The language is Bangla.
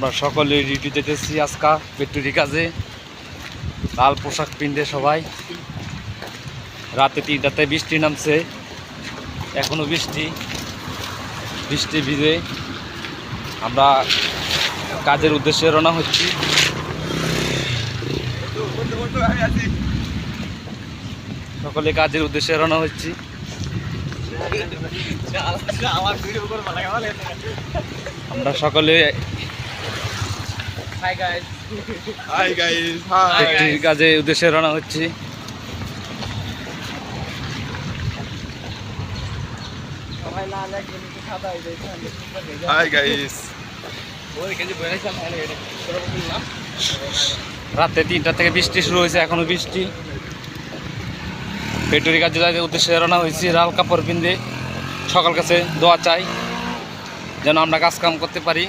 আমরা সকলে ডিউটি যেতেছি আজকা ফ্যাক্টরি কাজে। লাল পোশাক পিনতে সবাই। রাতে 3টাতে বৃষ্টি নামছে, এখনো বৃষ্টি ভিজে আমরা কাজের উদ্দেশ্যে রওনা হচ্ছি। সকলে কাজের উদ্দেশ্যে রওনা হচ্ছি। আমরা সকলে কাজের উদ্দেশ্যে রওনা হচ্ছি। রাতে 3টা থেকে বৃষ্টি শুরু হয়েছে, এখনো বৃষ্টি। ফ্যাক্টরি কাজের উদ্দেশ্যে রওনা হয়েছি। লাল কাপড় পিনতে সকাল কাছে দোয়া চাই যেন আমরা কাজ কাম করতে পারি।